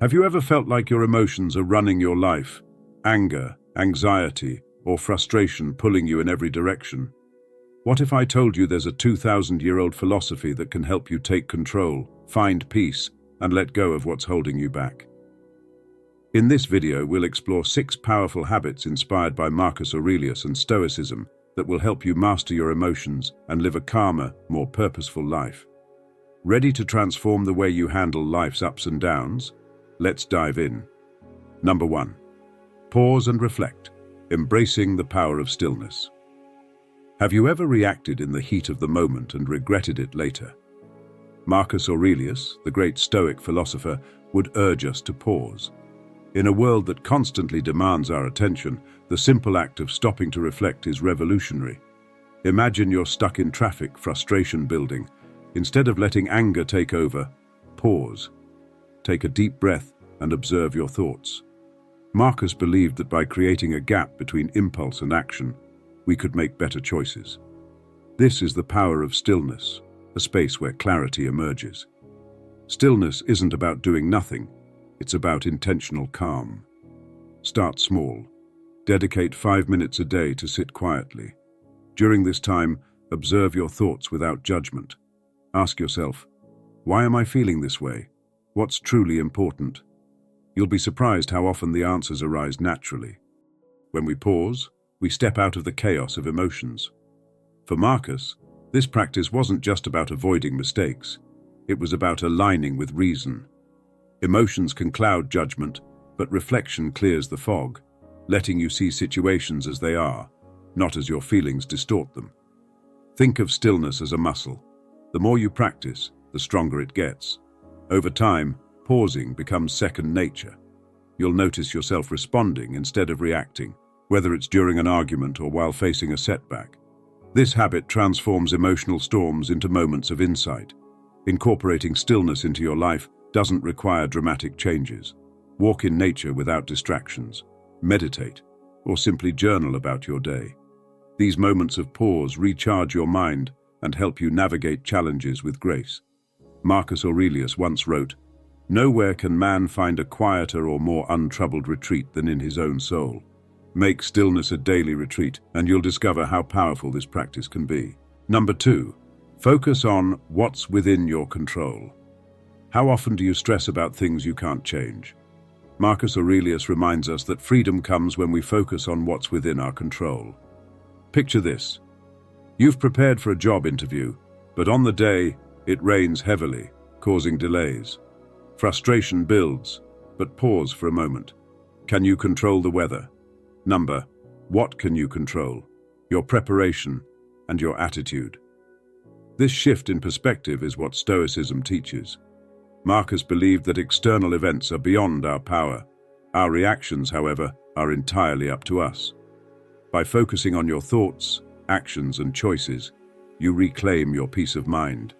Have you ever felt like your emotions are running your life? Anger, anxiety, or frustration pulling you in every direction? What if I told you there's a 2,000-year-old philosophy that can help you take control, find peace, and let go of what's holding you back? In this video, we'll explore 6 powerful habits inspired by Marcus Aurelius and Stoicism that will help you master your emotions and live a calmer, more purposeful life. Ready to transform the way you handle life's ups and downs? Let's dive in. Number 1. Pause and reflect, embracing the power of stillness. Have you ever reacted in the heat of the moment and regretted it later? Marcus Aurelius, the great Stoic philosopher, would urge us to pause. In a world that constantly demands our attention, the simple act of stopping to reflect is revolutionary. Imagine you're stuck in traffic, frustration building. Instead of letting anger take over, pause. Take a deep breath and observe your thoughts. Marcus believed that by creating a gap between impulse and action, we could make better choices. This is the power of stillness, a space where clarity emerges. Stillness isn't about doing nothing, it's about intentional calm. Start small. Dedicate 5 minutes a day to sit quietly. During this time, observe your thoughts without judgment. Ask yourself, why am I feeling this way? What's truly important? You'll be surprised how often the answers arise naturally. When we pause, we step out of the chaos of emotions. For Marcus, this practice wasn't just about avoiding mistakes. It was about aligning with reason. Emotions can cloud judgment, but reflection clears the fog, letting you see situations as they are, not as your feelings distort them. Think of stillness as a muscle. The more you practice, the stronger it gets. Over time, pausing becomes second nature. You'll notice yourself responding instead of reacting, whether it's during an argument or while facing a setback. This habit transforms emotional storms into moments of insight. Incorporating stillness into your life doesn't require dramatic changes. Walk in nature without distractions, meditate, or simply journal about your day. These moments of pause recharge your mind and help you navigate challenges with grace. Marcus Aurelius once wrote, "Nowhere can man find a quieter or more untroubled retreat than in his own soul." Make stillness a daily retreat, and you'll discover how powerful this practice can be. Number 2, focus on what's within your control. How often do you stress about things you can't change? Marcus Aurelius reminds us that freedom comes when we focus on what's within our control. Picture this. You've prepared for a job interview, but on the day, it rains heavily, causing delays. Frustration builds, but pause for a moment. Can you control the weather? What can you control? Your preparation and your attitude. This shift in perspective is what Stoicism teaches. Marcus believed that external events are beyond our power. Our reactions, however, are entirely up to us. By focusing on your thoughts, actions, and choices, you reclaim your peace of mind.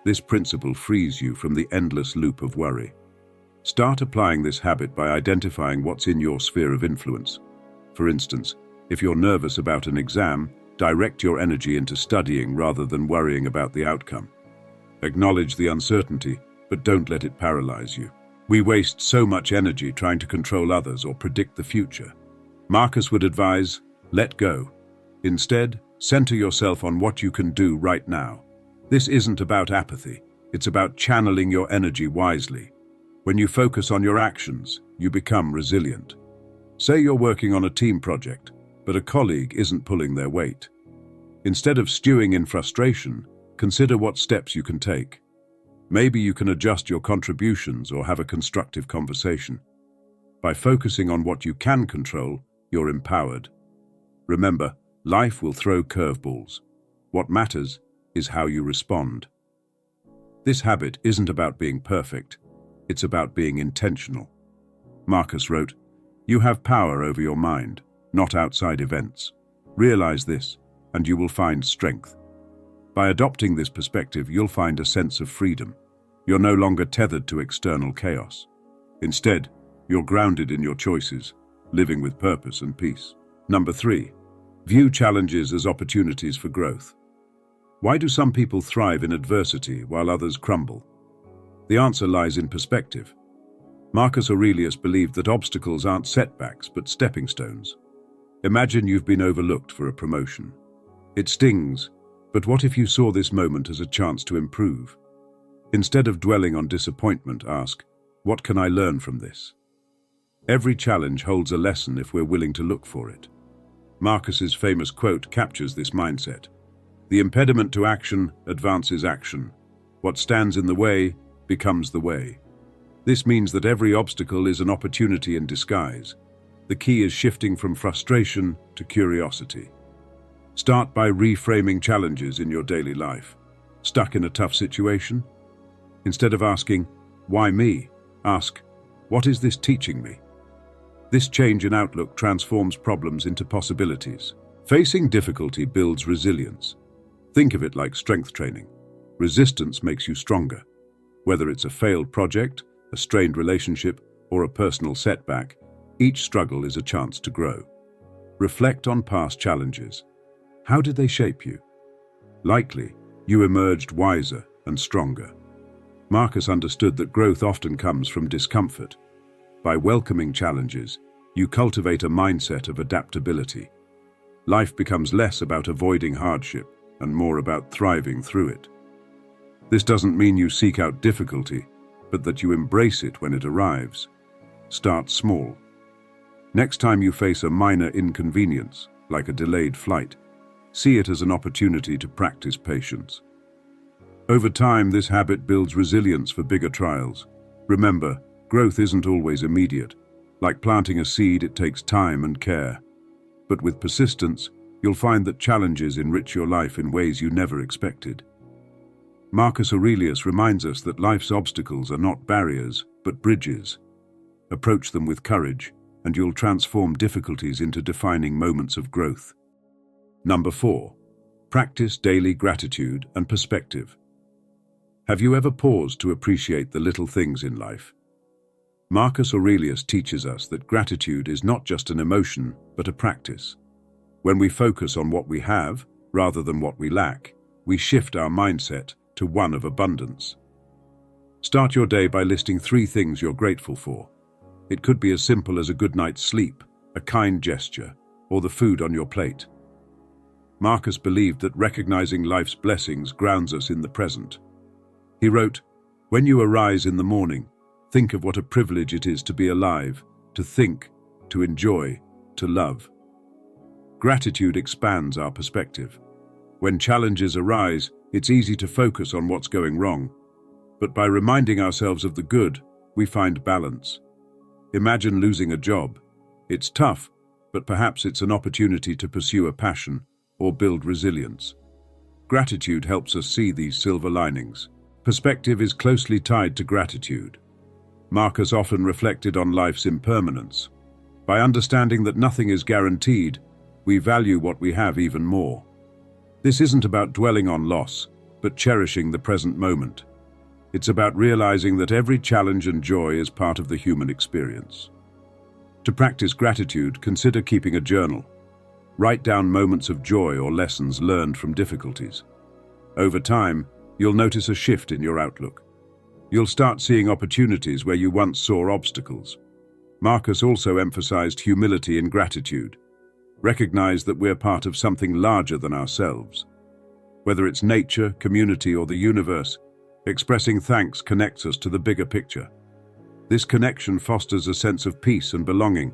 This principle frees you from the endless loop of worry. Start applying this habit by identifying what's in your sphere of influence. For instance, if you're nervous about an exam, direct your energy into studying rather than worrying about the outcome. Acknowledge the uncertainty, but don't let it paralyze you. We waste so much energy trying to control others or predict the future. Marcus would advise, let go. Instead, center yourself on what you can do right now. This isn't about apathy, it's about channeling your energy wisely. When you focus on your actions, you become resilient. Say you're working on a team project, but a colleague isn't pulling their weight. Instead of stewing in frustration, consider what steps you can take. Maybe you can adjust your contributions or have a constructive conversation. By focusing on what you can control, you're empowered. Remember, life will throw curveballs. What matters is how you respond. This habit isn't about being perfect, it's about being intentional. Marcus wrote, "You have power over your mind, not outside events. Realize this, and you will find strength." By adopting this perspective, you'll find a sense of freedom. You're no longer tethered to external chaos. Instead, you're grounded in your choices, living with purpose and peace. Number 3, view challenges as opportunities for growth. Why do some people thrive in adversity while others crumble? The answer lies in perspective. Marcus Aurelius believed that obstacles aren't setbacks but stepping stones. Imagine you've been overlooked for a promotion. It stings, but what if you saw this moment as a chance to improve? Instead of dwelling on disappointment, ask, what can I learn from this? Every challenge holds a lesson if we're willing to look for it. Marcus's famous quote captures this mindset. The impediment to action advances action. What stands in the way becomes the way. This means that every obstacle is an opportunity in disguise. The key is shifting from frustration to curiosity. Start by reframing challenges in your daily life. Stuck in a tough situation? Instead of asking, why me? Ask, what is this teaching me? This change in outlook transforms problems into possibilities. Facing difficulty builds resilience. Think of it like strength training. Resistance makes you stronger. Whether it's a failed project, a strained relationship, or a personal setback, each struggle is a chance to grow. Reflect on past challenges. How did they shape you? Likely, you emerged wiser and stronger. Marcus understood that growth often comes from discomfort. By welcoming challenges, you cultivate a mindset of adaptability. Life becomes less about avoiding hardship and more about thriving through it. This doesn't mean you seek out difficulty, but that you embrace it when it arrives. Start small. Next time you face a minor inconvenience, like a delayed flight, see it as an opportunity to practice patience. Over time, this habit builds resilience for bigger trials. Remember, growth isn't always immediate. Like planting a seed, it takes time and care. But with persistence, you'll find that challenges enrich your life in ways you never expected. Marcus Aurelius reminds us that life's obstacles are not barriers, but bridges. Approach them with courage, and you'll transform difficulties into defining moments of growth. Number 4. Practice daily gratitude and perspective. Have you ever paused to appreciate the little things in life? Marcus Aurelius teaches us that gratitude is not just an emotion, but a practice. When we focus on what we have, rather than what we lack, we shift our mindset to one of abundance. Start your day by listing 3 things you're grateful for. It could be as simple as a good night's sleep, a kind gesture, or the food on your plate. Marcus believed that recognizing life's blessings grounds us in the present. He wrote, "When you arise in the morning, think of what a privilege it is to be alive, to think, to enjoy, to love." Gratitude expands our perspective. When challenges arise, it's easy to focus on what's going wrong. But by reminding ourselves of the good, we find balance. Imagine losing a job. It's tough, but perhaps it's an opportunity to pursue a passion or build resilience. Gratitude helps us see these silver linings. Perspective is closely tied to gratitude. Marcus often reflected on life's impermanence. By understanding that nothing is guaranteed, we value what we have even more. This isn't about dwelling on loss, but cherishing the present moment. It's about realizing that every challenge and joy is part of the human experience. To practice gratitude, consider keeping a journal. Write down moments of joy or lessons learned from difficulties. Over time, you'll notice a shift in your outlook. You'll start seeing opportunities where you once saw obstacles. Marcus also emphasized humility and gratitude. Recognize that we're part of something larger than ourselves. Whether it's nature, community, or the universe, expressing thanks connects us to the bigger picture. This connection fosters a sense of peace and belonging.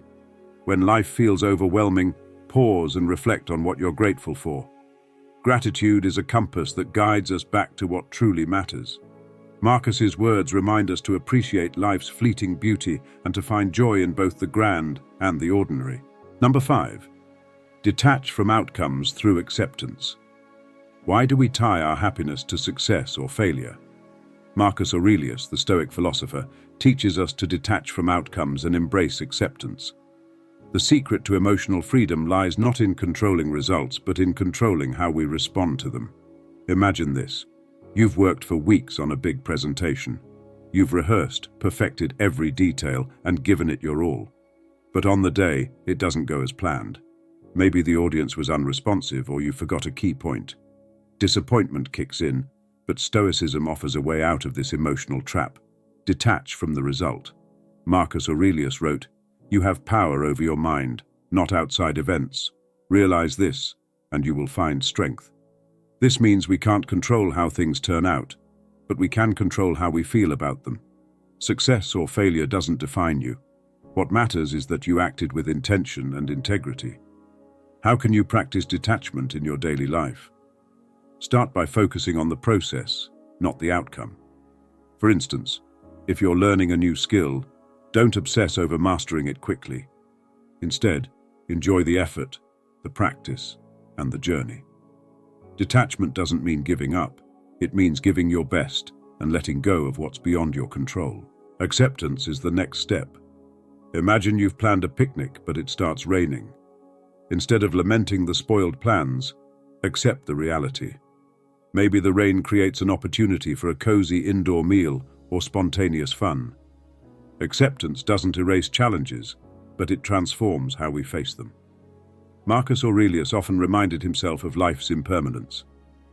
When life feels overwhelming, pause and reflect on what you're grateful for. Gratitude is a compass that guides us back to what truly matters. Marcus's words remind us to appreciate life's fleeting beauty and to find joy in both the grand and the ordinary. Number 5. Detach from outcomes through acceptance. Why do we tie our happiness to success or failure? Marcus Aurelius, the Stoic philosopher, teaches us to detach from outcomes and embrace acceptance. The secret to emotional freedom lies not in controlling results, but in controlling how we respond to them. Imagine this. You've worked for weeks on a big presentation. You've rehearsed, perfected every detail, and given it your all. But on the day, it doesn't go as planned. Maybe the audience was unresponsive or you forgot a key point. Disappointment kicks in, but Stoicism offers a way out of this emotional trap. Detach from the result. Marcus Aurelius wrote, "You have power over your mind, not outside events. Realize this, and you will find strength." This means we can't control how things turn out, but we can control how we feel about them. Success or failure doesn't define you. What matters is that you acted with intention and integrity. How can you practice detachment in your daily life? Start by focusing on the process, not the outcome. For instance, if you're learning a new skill, don't obsess over mastering it quickly. Instead, enjoy the effort, the practice, and the journey. Detachment doesn't mean giving up. It means giving your best and letting go of what's beyond your control. Acceptance is the next step. Imagine you've planned a picnic, but it starts raining. Instead of lamenting the spoiled plans, accept the reality. Maybe the rain creates an opportunity for a cozy indoor meal or spontaneous fun. Acceptance doesn't erase challenges, but it transforms how we face them. Marcus Aurelius often reminded himself of life's impermanence.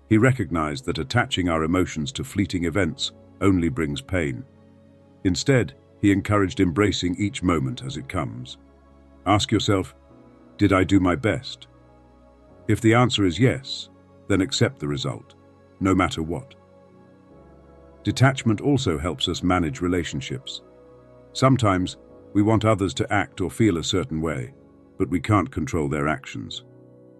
He recognized that attaching our emotions to fleeting events only brings pain. Instead, he encouraged embracing each moment as it comes. Ask yourself, did I do my best? If the answer is yes, then accept the result, no matter what. Detachment also helps us manage relationships. Sometimes we want others to act or feel a certain way, but we can't control their actions.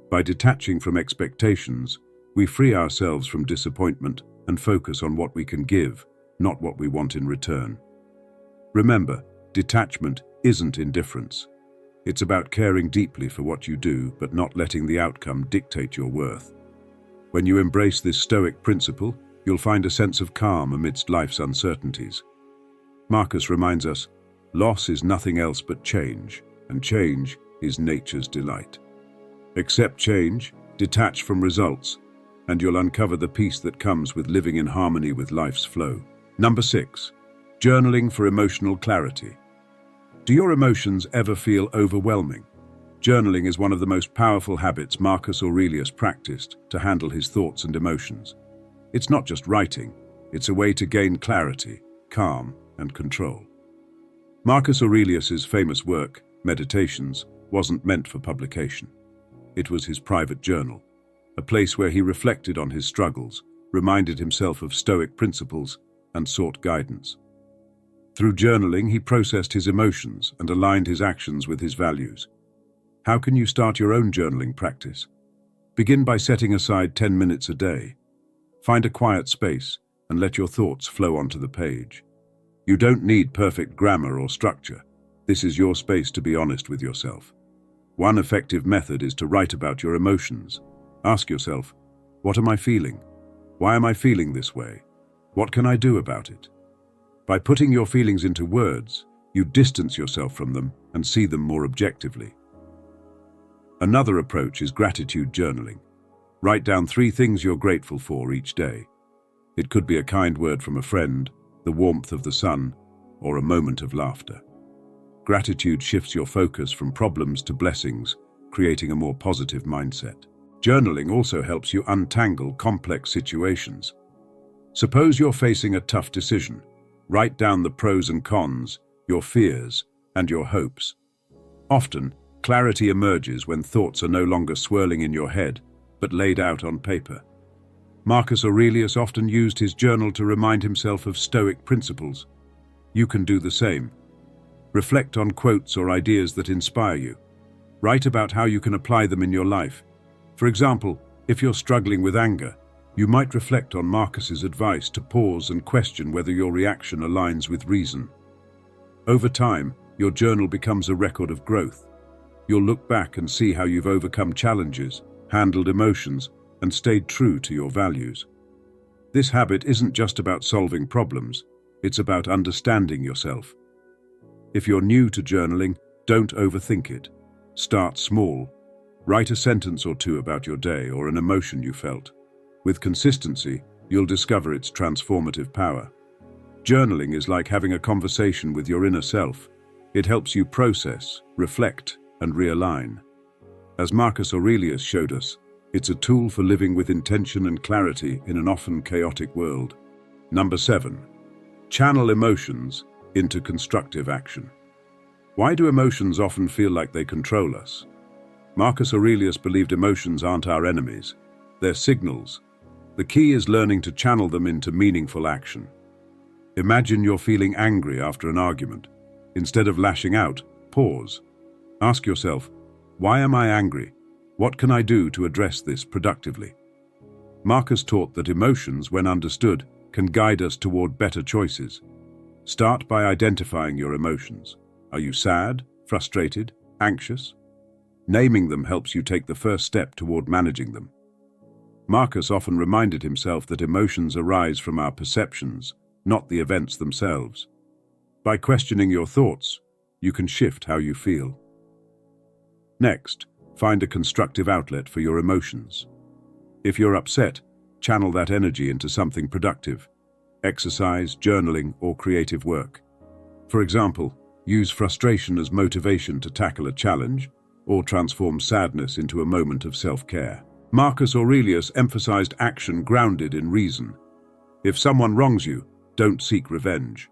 By detaching from expectations, we free ourselves from disappointment and focus on what we can give, not what we want in return. Remember, detachment isn't indifference. It's about caring deeply for what you do, but not letting the outcome dictate your worth. When you embrace this Stoic principle, you'll find a sense of calm amidst life's uncertainties. Marcus reminds us, loss is nothing else but change, and change is nature's delight. Accept change, detach from results, and you'll uncover the peace that comes with living in harmony with life's flow. Number 6. Journaling for emotional clarity. Do your emotions ever feel overwhelming? Journaling is one of the most powerful habits Marcus Aurelius practiced to handle his thoughts and emotions. It's not just writing, it's a way to gain clarity, calm, and control. Marcus Aurelius's famous work, Meditations, wasn't meant for publication. It was his private journal, a place where he reflected on his struggles, reminded himself of Stoic principles, and sought guidance. Through journaling, he processed his emotions and aligned his actions with his values. How can you start your own journaling practice? Begin by setting aside 10 minutes a day. Find a quiet space and let your thoughts flow onto the page. You don't need perfect grammar or structure. This is your space to be honest with yourself. One effective method is to write about your emotions. Ask yourself, what am I feeling? Why am I feeling this way? What can I do about it? By putting your feelings into words, you distance yourself from them and see them more objectively. Another approach is gratitude journaling. Write down 3 things you're grateful for each day. It could be a kind word from a friend, the warmth of the sun, or a moment of laughter. Gratitude shifts your focus from problems to blessings, creating a more positive mindset. Journaling also helps you untangle complex situations. Suppose you're facing a tough decision. Write down the pros and cons, your fears, and your hopes. Often, clarity emerges when thoughts are no longer swirling in your head, but laid out on paper. Marcus Aurelius often used his journal to remind himself of Stoic principles. You can do the same. Reflect on quotes or ideas that inspire you. Write about how you can apply them in your life. For example, if you're struggling with anger, you might reflect on Marcus's advice to pause and question whether your reaction aligns with reason. Over time, your journal becomes a record of growth. You'll look back and see how you've overcome challenges, handled emotions, and stayed true to your values. This habit isn't just about solving problems, it's about understanding yourself. If you're new to journaling, don't overthink it. Start small. Write a sentence or 2 about your day or an emotion you felt. With consistency, you'll discover its transformative power. Journaling is like having a conversation with your inner self. It helps you process, reflect, and realign. As Marcus Aurelius showed us, it's a tool for living with intention and clarity in an often chaotic world. Number 7. Channel emotions into constructive action. Why do emotions often feel like they control us? Marcus Aurelius believed emotions aren't our enemies, they're signals. The key is learning to channel them into meaningful action. Imagine you're feeling angry after an argument. Instead of lashing out, pause. Ask yourself, why am I angry? What can I do to address this productively? Marcus taught that emotions, when understood, can guide us toward better choices. Start by identifying your emotions. Are you sad, frustrated, anxious? Naming them helps you take the first step toward managing them. Marcus often reminded himself that emotions arise from our perceptions, not the events themselves. By questioning your thoughts, you can shift how you feel. Next, find a constructive outlet for your emotions. If you're upset, channel that energy into something productive. Exercise, journaling, or creative work. For example, use frustration as motivation to tackle a challenge, or transform sadness into a moment of self-care. Marcus Aurelius emphasized action grounded in reason. If someone wrongs you, don't seek revenge.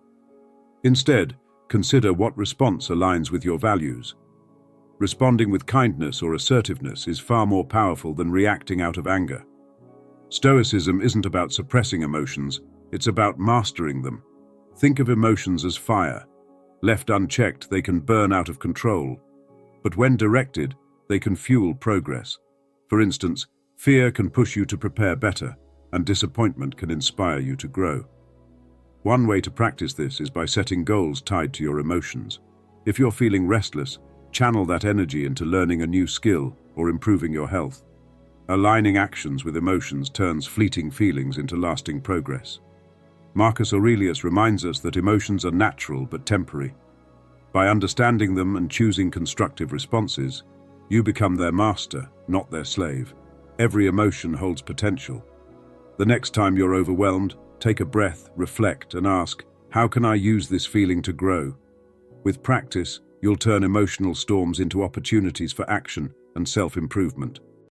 Instead, consider what response aligns with your values. Responding with kindness or assertiveness is far more powerful than reacting out of anger. Stoicism isn't about suppressing emotions, it's about mastering them. Think of emotions as fire. Left unchecked, they can burn out of control. But when directed, they can fuel progress. For instance, fear can push you to prepare better, and disappointment can inspire you to grow. One way to practice this is by setting goals tied to your emotions. If you're feeling restless, channel that energy into learning a new skill or improving your health. Aligning actions with emotions turns fleeting feelings into lasting progress. Marcus Aurelius reminds us that emotions are natural but temporary. By understanding them and choosing constructive responses, you become their master, not their slave. Every emotion holds potential. The next time you're overwhelmed, take a breath, reflect, and ask, how can I use this feeling to grow? With practice, you'll turn emotional storms into opportunities for action and self-improvement.